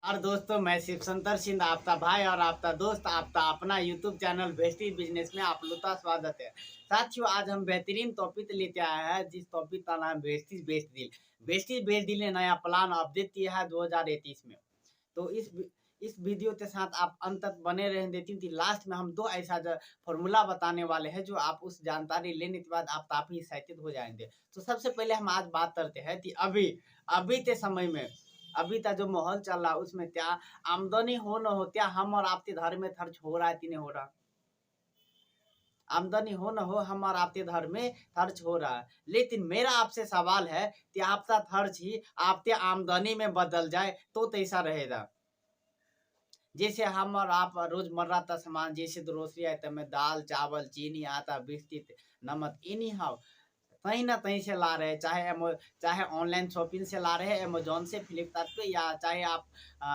और दोस्तों, मैं शिव संतर सिंह, आपका भाई और आपका दोस्त, आपका अपना यूट्यूब चैनल वेस्टीज बिजनेस में आप लोग का स्वागत है। साथियों, आज हम बेहतरीन टॉपिक लेके आए हैं, जिस टॉपिक का नाम Vestige best deal. Vestige best deal ने नया प्लान अपडेट किया है 2031 में। तो इस वीडियो के साथ आप अंत तक बने रहने देती थी। लास्ट में हम दो ऐसा फॉर्मूला बताने वाले हैं जो आप उस जानकारी लेने के बाद आप काफी एक्साइटेड हो जाएंगे। तो सबसे पहले हम आज बात करते हैं कि अभी के समय में अभी का जो माहौल चल रहा है उसमें क्या आमदनी हो न हो, क्या हम और आपके घर में खर्च हो रहा है कि नहीं हो रहा। आमदनी हो न हो, हम और आपके घर में खर्च हो रहा है। लेकिन मेरा आपसे सवाल है कि आपका खर्च ही आपके आमदनी में बदल जाए तो कैसा रहेगा। जैसे हम और आप रोजमर्रा का सामान, जैसे ग्रोसरी आइटम में दाल चावल चीनी आटा बिस्किट नमक एनी हाउ कहीं ना कहीं से ला रहे हैं, चाहे ऑनलाइन शॉपिंग से ला रहे हैं, अमेजोन से, फ्लिपकार्ट पे, या चाहे आप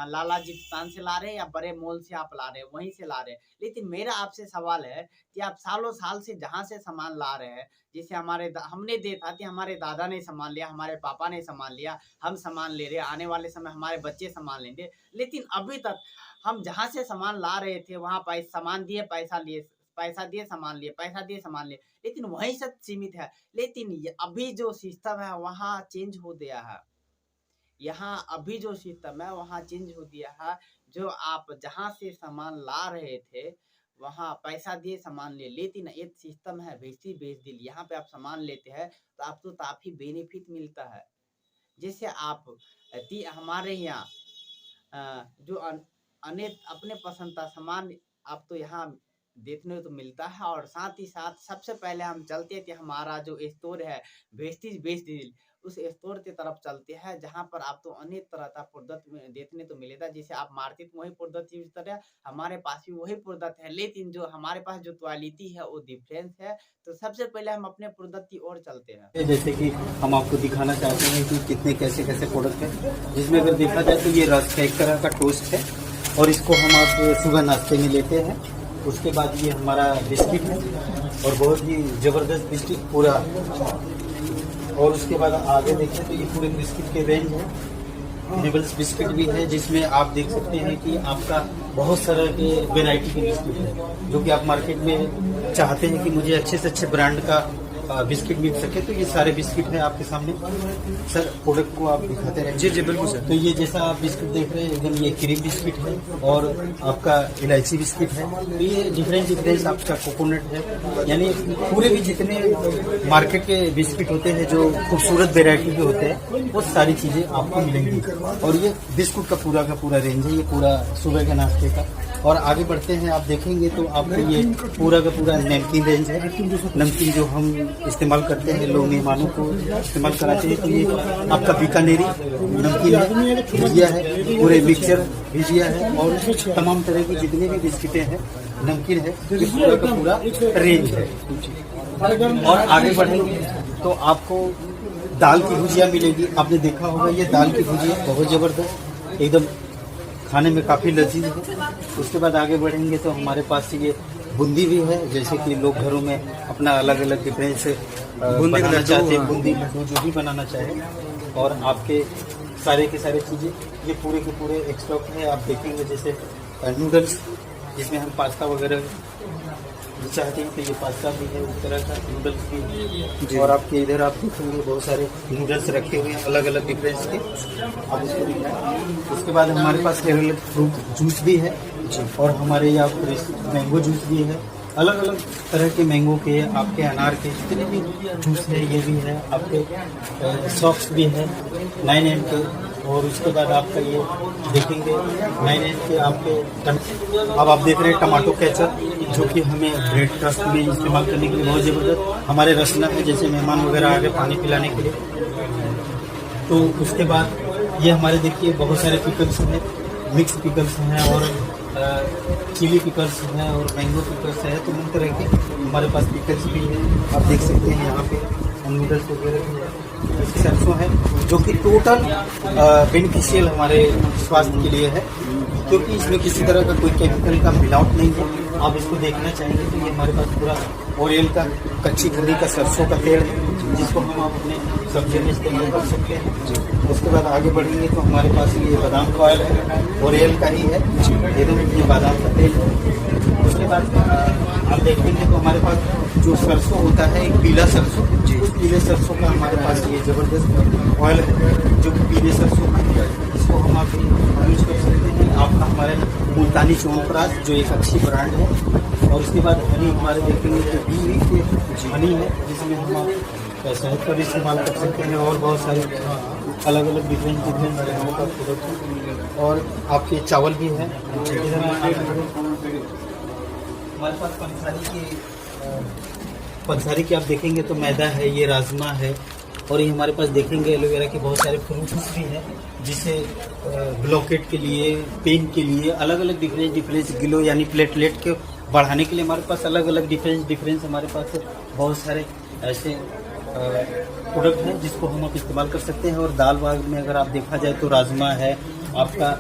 लाला जी दुकान से ला रहे हैं या बड़े मॉल से आप ला रहे हैं, वहीं से ला रहे हैं। लेकिन मेरा आपसे सवाल है कि आप सालों साल से जहाँ से सामान ला रहे हैं, जैसे हमने देखा कि हमारे दादा ने सामान लिया, हमारे पापा ने सामान लिया, हम सामान ले रहे हैं, आने वाले समय हमारे बच्चे सामान लेंगे। लेकिन अभी तक हम जहाँ से सामान ला रहे थे वहाँ सामान दिए पैसा लिए, पैसा दिए सामान लिए, पैसा दिए सामान लिए, लेकिन वहीं से सीमित है। लेकिन अभी जो सिस्टम है वहाँ चेंज हो गया है। यहाँ अभी जो सिस्टम है वहाँ चेंज हो गया है। जो आप जहाँ से सामान ला रहे थे वहाँ पैसा दिए सामान ले, लेकिन एक सिस्टम है बेची बेच डील। यहाँ पे आप सामान लेते हैं तो आपको काफी बेनिफिट मिलता है। जैसे आप हमारे यहाँ जो अनेक अपने पसंद का सामान आपको यहाँ देखने को मिलता है। और साथ ही साथ सबसे पहले हम चलते थे, हमारा जो स्टोर है वेस्टीज बेस्ट डील, उस स्टोर की तरफ चलते हैं जहां पर आपको अनेक तरह का प्रोडक्ट देखने को मिलेगा। जैसे आप मार्केट में वही प्रोडक्ट यूज कर रहे हैं, हमारे पास भी वही प्रोडक्ट है, लेकिन जो हमारे पास जो क्वालिटी है वो डिफरेंस है। तो सबसे पहले हम अपने प्रोडक्ट की ओर चलते हैं। जैसे कि हम आपको दिखाना चाहते हैं कि कितने कैसे कैसे प्रोडक्ट है, जिसमें अगर देखा जाए तो ये रस्क है, एक तरह का टोस्ट है, और इसको हम आप सुबह नाश्ते में लेते हैं। उसके बाद ये हमारा बिस्किट है, और बहुत ही ज़बरदस्त बिस्किट पूरा। और उसके बाद आगे देखें तो ये पूरे बिस्किट के रेंज है। नेबल्स बिस्किट भी है, जिसमें आप देख सकते हैं कि आपका बहुत सारा के वेराइटी के बिस्किट है, जो कि आप मार्केट में चाहते हैं कि मुझे अच्छे से अच्छे ब्रांड का बिस्किट मिल सके। तो ये सारे बिस्किट है आपके सामने। सर प्रोडक्ट को आप दिखाते रहे। जी बिल्कुल सर। तो ये जैसा आप बिस्किट देख रहे हैं एकदम ये क्रीम बिस्किट है, और आपका इलायची बिस्किट है। तो ये डिफरेंस आपका कोकोनट है, यानी पूरे भी जितने मार्केट के बिस्किट होते हैं जो खूबसूरत वेरायटी के होते हैं, वो सारी चीजें आपको मिलेंगी। और ये बिस्कुट का पूरा रेंज है, ये पूरा सुबह के नाश्ते का। और आगे बढ़ते हैं, आप देखेंगे तो आपको ये पूरा का पूरा नमकीन रेंज है। नमकीन जो हम इस्तेमाल करते हैं, लोग मेहमानों को इस्तेमाल कराते हैं। तो ये आपका बीकानेरी नमकीन है, भुजिया है, पूरे मिक्सचर भुजिया है, और तमाम तरह की जितने भी बिस्किटें हैं, नमकीन है, ये पूरा का पूरा रेंज है। और आगे बढ़ेंगे तो आपको दाल की भुजिया मिलेगी। आपने देखा होगा ये दाल की भुजिया बहुत जबरदस्त, एकदम खाने में काफी लजीज है। उसके बाद आगे बढ़ेंगे तो हमारे पास ये बूंदी भी है, जैसे कि लोग घरों में अपना अलग अलग डिफरेंस बनाना चाहते हैं, बूंदी लड्डू जो भी बनाना चाहे। और आपके सारे के सारे चीजें ये पूरे के पूरे एक स्टॉक है। आप देखेंगे जैसे नूडल्स, जिसमें हम पास्ता वगैरह चाहते हैं, तो ये पास्ता भी है, उस तरह का नूडल्स भी। और आपके इधर आप देखेंगे बहुत सारे नूडल्स रखे हुए हैं अलग अलग डिफरेंस के, आप इसको दिखाएं। उसके बाद हमारे पास केरल फ्रूट जूस भी है, और हमारे यहाँ मैंगो जूस भी है। अलग अलग तरह के मैंगो के, आपके अनार के जितने भी जूस है ये भी है। आपके सॉफ्ट भी है 9M के। और उसके बाद आपका ये देखेंगे 9M के आपके। अब आप देख रहे हैं टमाटो केचप, जो कि हमें ब्रेड क्रस्ट में इस्तेमाल करने के लिए बहुत ज़बरदस्त। हमारे रसना है, जैसे मेहमान वगैरह आगे पानी पिलाने के लिए। तो उसके बाद ये हमारे देखिए बहुत सारे पिकल्स हैं, मिक्स पिकल्स हैं, और चिली पिकल्स हैं, और मैंगो पिकल्स है। तो उन तरह के हमारे पास पिकल्स भी है, आप देख सकते हैं यहाँ पे। नूडल्स वगैरह भी सरसों है, जो कि टोटल बेनिफिशियल हमारे स्वास्थ्य के लिए है, क्योंकि इसमें किसी तरह का कोई केमिकल का मिलावट नहीं है। आप इसको देखना चाहेंगे तो ये हमारे पास पूरा ओरियल का कच्ची घनी का सरसों का तेल है, जिसको हम आप अपने सब्जी में इस्तेमाल कर सकते हैं। उसके बाद आगे बढ़ेंगे तो हमारे पास ये बादाम का ऑयल है, ओरियल का ही है, एकदम ये बादाम का तेल है। उसके बाद आप देखेंगे तो हमारे पास जो सरसों होता है, एक पीला सरसों, उस पीले सरसों का हमारे पास ये ज़बरदस्त ऑयल है, जो पीले सरसों का है, इसको हम आप यूज कर सकते हैं। आपका हमारे मुल्तानी च्यवनप्राश जो एक अच्छी ब्रांड है। और उसके बाद हनी हमारे देखेंगे तो हनी है, जिसमें हम आप शहद का भी इस्तेमाल कर सकते हैं और बहुत सारे अलग अलग डिफरेंट तरह का प्रोडक्ट है। और आपके चावल भी है। हमारे पास पंसारी की आप देखेंगे तो मैदा है, ये राजमा है, और ये हमारे पास देखेंगे एलोवेरा के बहुत सारे फ्रूट्स भी हैं, जिसे ब्लॉकेट के लिए, पेन के लिए, अलग अलग डिफरेंस किलो यानी प्लेटलेट के बढ़ाने के लिए हमारे पास अलग अलग डिफरेंस हमारे पास बहुत सारे ऐसे प्रोडक्ट हैं जिसको हम आप इस्तेमाल कर सकते हैं। और दाल वाल में अगर आप देखा जाए तो राजमा है, आपका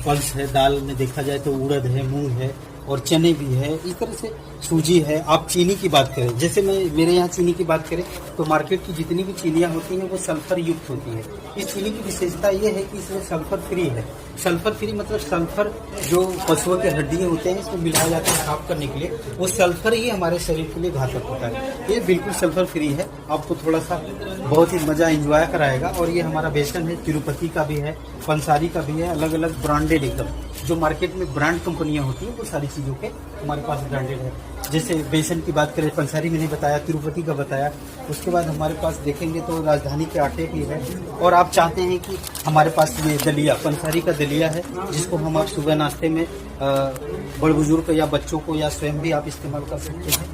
पल्स है, दाल में देखा जाए तो उड़द है, मूंग है और चने भी है। इस तरह से सूजी है। आप चीनी की बात करें, जैसे मेरे यहाँ चीनी की बात करें तो मार्केट की जितनी भी चीनियाँ होती हैं वो सल्फर युक्त होती है। इस चीनी की विशेषता ये है कि इसमें सल्फर फ्री है। सल्फर फ्री मतलब सल्फर जो पशुओं के हड्डियाँ होते हैं इसमें मिलाया जाता है साफ करने के लिए, वो सल्फर ही हमारे शरीर के लिए घातक होता है। ये बिल्कुल सल्फर फ्री है, आपको थोड़ा सा बहुत ही मज़ा एंजॉय कराएगा। और ये हमारा बेसन है, तिरुपति का भी है, पंसारी का भी है, अलग अलग ब्रांडेड एकदम जो मार्केट में ब्रांड कंपनियां होती हैं वो सारी चीज़ों के हमारे पास ब्रांडेड है। जैसे बेसन की बात करें, पंसारी मैंने बताया, तिरुपति का बताया। उसके बाद हमारे पास देखेंगे तो राजधानी के आटे भी है। और आप चाहते हैं कि हमारे पास ये दलिया, पंसारी का दलिया है, जिसको हम आप सुबह नाश्ते में बड़े बुजुर्ग या बच्चों को या स्वयं भी आप इस्तेमाल कर सकते हैं।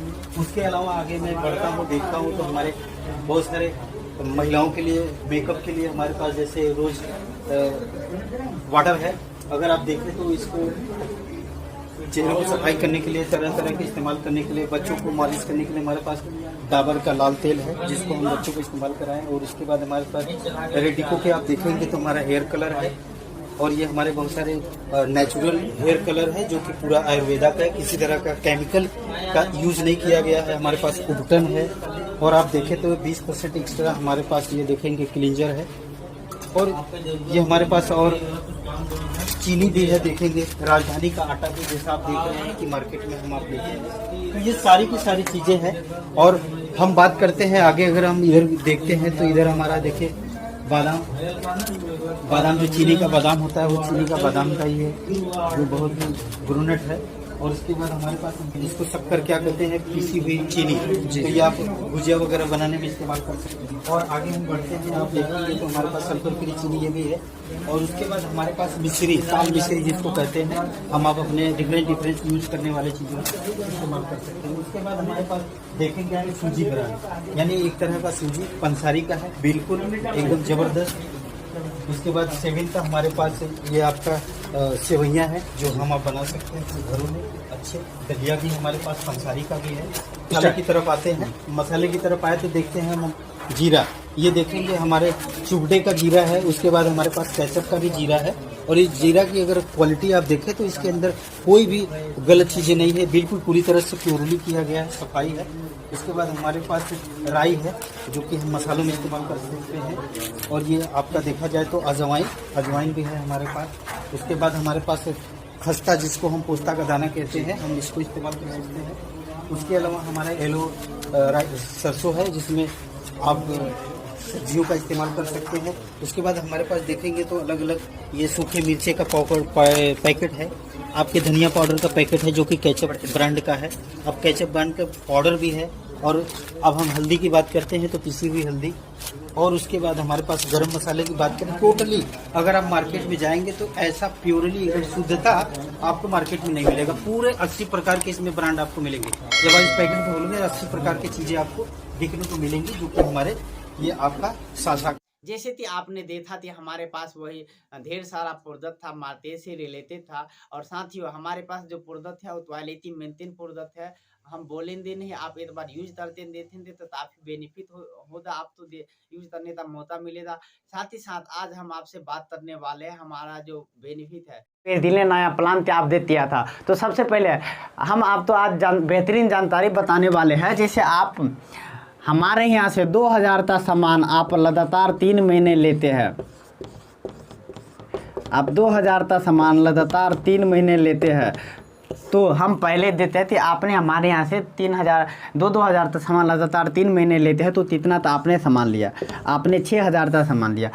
उसके अलावा आगे मैं बढ़ता हूँ, देखता हूँ तो हमारे बहुत सारे महिलाओं के लिए, मेकअप के लिए हमारे पास जैसे रोज वाटर है। अगर आप देखें तो इसको चेहरे को सफाई करने के लिए, तरह तरह के इस्तेमाल करने के लिए, बच्चों को मालिश करने के लिए हमारे पास डाबर का लाल तेल है, जिसको हम बच्चों को इस्तेमाल कराएं। और उसके बाद हमारे पास रेडिको के आप देखेंगे तो हमारा हेयर कलर है। और ये हमारे बहुत सारे नेचुरल हेयर कलर है जो कि पूरा आयुर्वेदा का है, किसी तरह का केमिकल का यूज नहीं किया गया है। हमारे पास उबटन है। और आप देखें तो 20% एक्स्ट्रा हमारे पास ये देखेंगे क्लींजर है। और ये हमारे पास और चीनी भी है, देखेंगे राजधानी का आटा भी, जैसा आप देख रहे हैं कि मार्केट में हम आप देख रहे हैं। तो ये सारी की सारी चीज़ें हैं। और हम बात करते हैं आगे, अगर हम इधर देखते हैं तो इधर हमारा देखिए बादाम जो चीनी का बादाम होता है वो चीनी का बादाम का ही है, जो बहुत ही ब्रूनेट है। और उसके बाद हमारे पास इसको शक्कर क्या कहते हैं, पीसी हुई चीनी, तो ये आप गुजिया वगैरह बनाने में इस्तेमाल कर सकते हैं। और आगे हम बढ़ते हैं, आप देखेंगे तो हमारे पास सल्फर फ्री चीनी ये भी है। और उसके बाद हमारे पास मिश्री, साल मिश्री जिसको कहते हैं, हम आप अपने डिफरेंट यूज करने वाले चीज़ों को इस्तेमाल कर सकते हैं। उसके बाद हमारे पास देखेंगे सूजी ब्रांड, यानी एक तरह का सूजी पंसारी का है, बिल्कुल एकदम जबरदस्त। उसके बाद सेविंग का हमारे पास ये आपका सेवैयाँ है जो हम आप बना सकते हैं घरों में अच्छे। दलिया भी हमारे पास पंसारी का भी है। मसाले की तरफ आते हैं, मसाले की तरफ आए तो देखते हैं हम जीरा, ये देखेंगे हमारे चुबड़े का जीरा है। उसके बाद हमारे पास कैचअप का भी जीरा है। और इस जीरा की अगर क्वालिटी आप देखें तो इसके अंदर कोई भी गलत चीज़ें नहीं है, बिल्कुल पूरी तरह से प्योरली किया गया है, सफाई है। उसके बाद हमारे पास राई है जो कि हम मसालों में इस्तेमाल कर सकते हैं। और ये आपका देखा जाए तो अजवाइन भी है हमारे पास। उसके बाद हमारे पास खस्ता, जिसको हम पोस्ता का दाना कहते हैं, हम इसको इस्तेमाल कर सकते हैं। उसके अलावा हमारा येलो सरसों है जिसमें आप सब्जियों का इस्तेमाल कर सकते हैं। उसके बाद हमारे पास देखेंगे तो अलग अलग ये सूखे मिर्चे का पैकेट है, आपके धनिया पाउडर का पैकेट है जो कि केचप ब्रांड का है। अब केचप ब्रांड का पाउडर भी है। और अब हम हल्दी की बात करते हैं तो पिसी हुई हल्दी। और उसके बाद हमारे पास गरम मसाले की बात करें, टोटली अगर आप मार्केट में जाएंगे तो ऐसा प्योरली एकदम शुद्धता आपको मार्केट में नहीं मिलेगा। पूरे 80 प्रकार के इसमें ब्रांड आपको मिलेंगे। जब आप इस पैकेट में खोलेंगे 80 प्रकार की चीज़ें आपको दिखने को मिलेंगी, जो कि हमारे ये आपका साझा। जैसे कि आपने देखा थी हमारे पास वही ढेर सारा प्रोडक्ट था, मार्केट से रिलेटेड था। और साथ ही हमारे पास जो प्रोडक्ट है वो क्वालिटी मेंटेन प्रोडक्ट है। हम बोलेंगे नहीं, आप एक बार यूज करते देखेंगे तो काफ़ी बेनिफिट होगा, आप तो यूज करने का मौका मिलेगा। साथ ही साथ आज हम आपसे बात करने वाले हैं हमारा जो बेनिफिट है, दिल ने नया प्लान क्या अपडेट दिया था। तो सबसे पहले हम आप तो आज बेहतरीन जानकारी बताने वाले हैं। जैसे आप हमारे यहाँ से 2000 का सामान आप लगातार 3 महीने लेते हैं, आप 2000 का सामान लगातार 3 महीने लेते हैं, तो हम पहले देते थे, आपने हमारे यहाँ से 3000 2000 का सामान लगातार 3 महीने लेते हैं, तो कितना तो आपने सामान लिया, आपने 6000 का सामान लिया।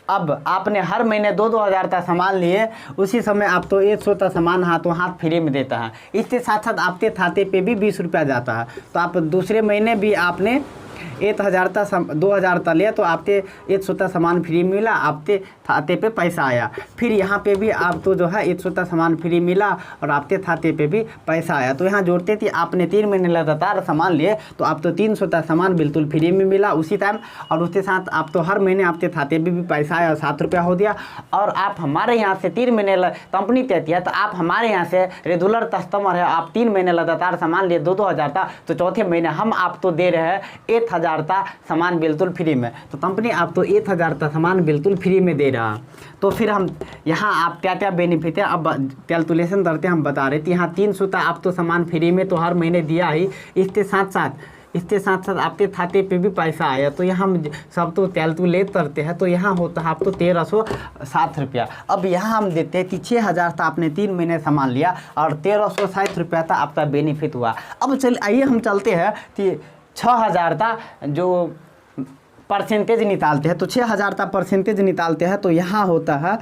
अब आपने हर महीने 2000 का सामान लिए, उसी समय आप तो 100 का सामान हाथों हाथ फ्री में देता है। इसके साथ साथ आपके खाते पे भी 20 रुपया जाता है, तो आप दूसरे महीने भी आपने 1000 का 2000 का लिया, तो आपके 100 का सामान फ्री मिला, आपके खाते पे पैसा आया। फिर यहाँ पे भी आप तो जो है 100 का सामान फ्री मिला और आपके खाते पे भी पैसा आया। तो यहाँ जोड़ते थे, आपने 3 महीने लगातार सामान लिए, तो आप तो 300 का सामान बिल्कुल फ्री में मिला उसी टाइम, और उसके साथ आप तो हर महीने आपके खाते पे भी पैसा आया, 7 रुपया हो दिया। और आप हमारे यहाँ से 3 महीने कंपनी देती है, तो आप हमारे यहाँ से रेगुलर कस्टमर है, आप 3 महीने लगातार सामान लिए 2000 का, तो चौथे महीने हम आप तो दे रहे हैं 1000 का सामान बिल्कुल फ्री में। तो कंपनी आप तो 1000 का सामान बिल्कुल फ्री में दे रहा। तो फिर हम यहाँ आप क्या क्या बेनिफिट है अब कैलकुलेशन करते हम बता रहे थे। यहाँ 300 का आप तो सामान फ्री में तो हर महीने दिया ही, इसके साथ साथ आपके खाते पे भी पैसा आया। तो यहाँ हम सब तो कैलकुलेट करते हैं, तो यहाँ होता है आप तो 1360 रुपया। अब यहाँ हम देते हैं कि 6000 का आपने 3 महीने सामान लिया और 1360 रुपया का आपका बेनिफिट हुआ। अब चलिए आइए हम चलते हैं कि 6000 का जो परसेंटेज निकालते हैं, तो 6000 का परसेंटेज निकालते हैं, तो यहाँ होता है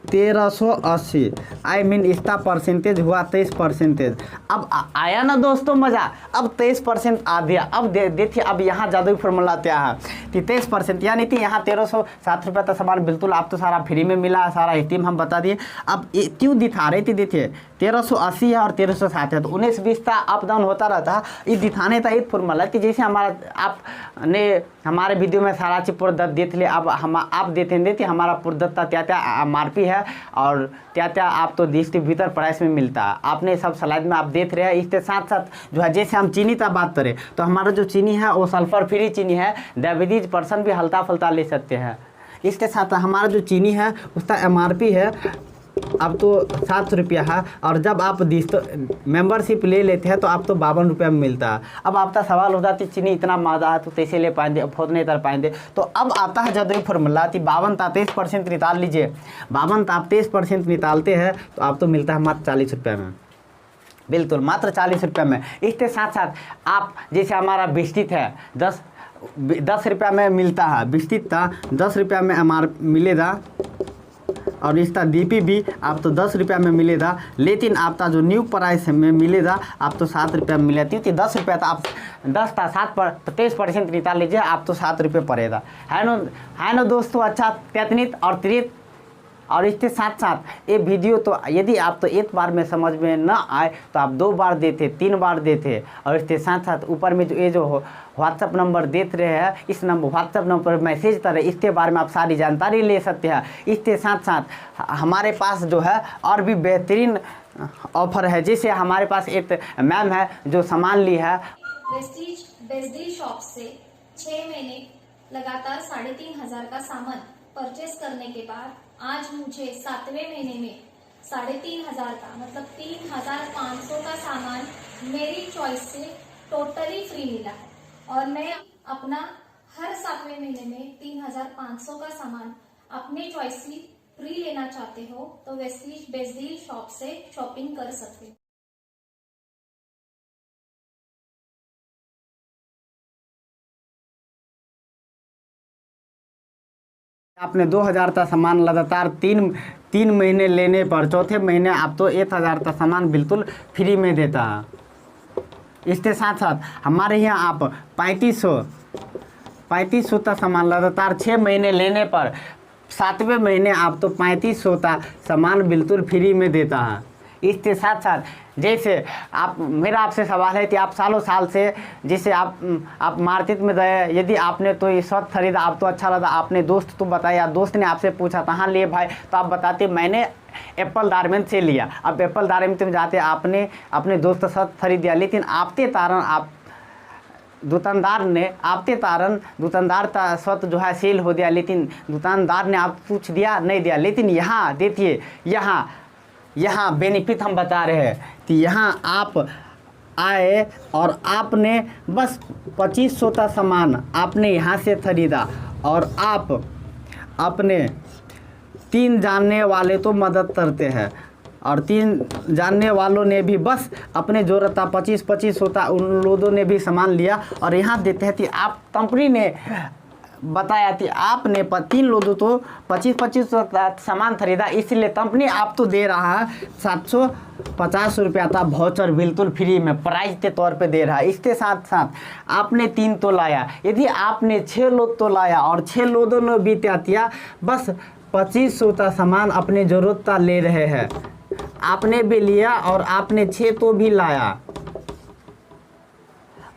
1380, आई मीन इसका परसेंटेज हुआ 23%। अब आया ना दोस्तों मज़ा, अब 23% आ दिया। अब देखिए अब यहाँ जादुई फार्मूला क्या है कि 23%, यानी कि यहाँ 1360 रुपये का सामान बिल्कुल आप तो सारा फ्री में मिला, सारा स्कीम हम बता दिए। अब क्यों दिखा रहे थे, देखिए 1380 है और 1360 है, तो 19-20 का अप डाउन होता रहता है। ये दिखाने का एक फॉर्मूला कि जैसे हमारा आपने हमारे वीडियो में सारा चीज प्रोडक्ट देख ले, अब हम आप देते हमारा प्रोडक्ट का क्या क्या MRP है और क्या क्या आप तो डिस्ट्रीब्यूटर प्राइस में मिलता है, आपने सब स्लाइड में आप देख रहे हैं। इसके साथ साथ जो है जैसे हम चीनी का बात करें, तो हमारा जो चीनी है वो सल्फर फ्री चीनी है, डायबिटीज पर्सन भी हल्का फुल्का ले सकते हैं। इसके साथ हमारा जो चीनी है उसका MRP है अब तो 7 रुपया है, और जब आप मेंबरशिप ले लेते हैं तो आप तो 52 रुपया में मिलता है। अब आपका सवाल होता है चीनी इतना महंगा है तो कैसे ले पाएंगे, अफोर्ड नहीं कर पाएंगे। तो अब आता है जादुई फार्मूला कि 52 का 23% निकाल लीजिए, 52 का आप 23% निकालते हैं तो आप तो मिलता है मात्र 40 रुपये में, बिल्कुल मात्र 40 रुपये में। इसके साथ साथ आप जैसे हमारा बिस्किट है 10 रुपया में मिलता है, बिस्किट का 10 रुपया में मिलेगा, और इसका DP भी आप तो 10 रुपया में मिलेगा, लेकिन आपका जो न्यू प्राइस में मिलेगा आप तो 7 रुपया में मिलेगा, क्योंकि 10 रुपया था, आप 10 था 7 पर 23% निकाल लीजिए, आप तो 7 रुपये पड़ेगा। है ना दोस्तों, अच्छा तकनीक और त्रित। और इसके साथ साथ ये वीडियो तो यदि आप तो एक बार में समझ में न आए तो आप 2 बार देते, 3 बार देते, और इसके साथ साथ ऊपर में जो ये जो व्हाट्सअप नंबर देख रहे हैं, इस व्हाट्सअप नंबर पर मैसेज करें, इसके बारे में आप सारी जानकारी ले सकते हैं। इसके साथ साथ हमारे पास जो है और भी बेहतरीन ऑफर है, जैसे हमारे पास एक मैम है जो सामान ली है वेस्टीज बेस्डी शॉप से 6 महीने लगातार 3500 का सामान परचेस करने के बाद आज मुझे 7वें महीने में 3500 का मतलब 3500 का सामान मेरी चॉइस से टोटली फ्री मिला है। और मैं अपना हर 7वें महीने में 3500 का सामान अपने चॉइस से फ्री लेना चाहते हो तो वेस्टीज बेस्डी शॉप से शॉपिंग कर सकते हो। आपने 2000 का सामान लगातार तीन महीने लेने पर चौथे महीने आप तो 1000 का सामान बिल्कुल फ्री में देता है। इसके साथ साथ हमारे यहाँ आप 3500 का सामान लगातार 6 महीने लेने पर 7वें महीने आप तो 3500 का सामान बिल्कुल फ्री में देता है। इसके साथ साथ जैसे आप मेरा आपसे सवाल है कि आप सालों साल से जैसे आप मार्केट में गए, यदि आपने तो ये शर्ट खरीदा, आप तो अच्छा लगा, आपने दोस्त तो बताया, दोस्त ने आपसे पूछा कहाँ लिए भाई, तो आप बताते मैंने एप्पल गारमेंट से लिया। अब एप्पल गारमेंट में जाते आपने अपने दोस्त का शर्ट खरीद दिया, लेकिन आपके कारण आप दुकानदार का शर्ट जो है सेल हो गया, लेकिन दुकानदार ने आप कुछ दिया नहीं दिया। लेकिन यहाँ देखिए यहाँ बेनिफिट हम बता रहे हैं कि यहाँ आप आए और आपने बस 2500 का सामान आपने यहाँ से खरीदा और आप अपने 3 जानने वाले तो मदद करते हैं और 3 जानने वालों ने भी बस अपने ज़रूरत 25 होता उन लोगों ने भी सामान लिया और यहाँ देते हैं कि आप कंपनी ने बताया कि आपने 3 लोगों तो 25 सामान खरीदा, इसलिए कंपनी आप तो दे रहा है 750 रुपया का वाउचर बिल्कुल फ्री में प्राइज के तौर पे दे रहा है। इसके साथ साथ आपने 3 तो लाया, यदि आपने 6 लोग तो लाया और 6 लोगों ने भी त्यातिया बस 2500 का सामान अपने ज़रूरत का ले रहे हैं। आपने भी लिया और आपने 6 तो भी लाया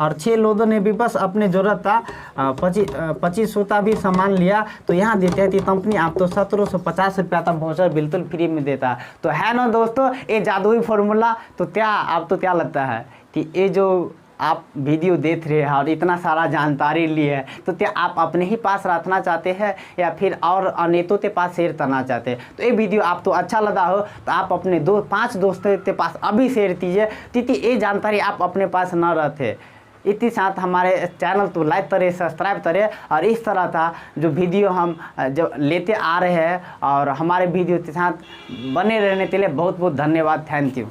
और 6 लोगों ने भी बस अपने ज़रूरत था 2500 का भी सामान लिया, तो यहाँ देते हैं कि कंपनी आप तो 1750 रुपया का वाउचर बिल्कुल फ्री में देता है। तो है ना दोस्तों ये जादुई फार्मूला। तो क्या आप तो क्या लगता है कि ये जो आप वीडियो देख रहे हैं और इतना सारा जानकारी लिए है तो क्या आप अपने ही पास रखना चाहते हैं या फिर और अनेकों के पास शेयर करना चाहते हैं? तो ये वीडियो आप तो अच्छा लगा हो तो आप अपने 5 दोस्तों के पास अभी शेयर कीजिए, क्योंकि ये जानकारी आप अपने पास न रहते। इसी साथ हमारे चैनल तो लाइक करें, सब्सक्राइब करें और इस तरह का जो वीडियो हम जो लेते आ रहे हैं और हमारे वीडियो के साथ बने रहने के लिए बहुत बहुत धन्यवाद। Thank you.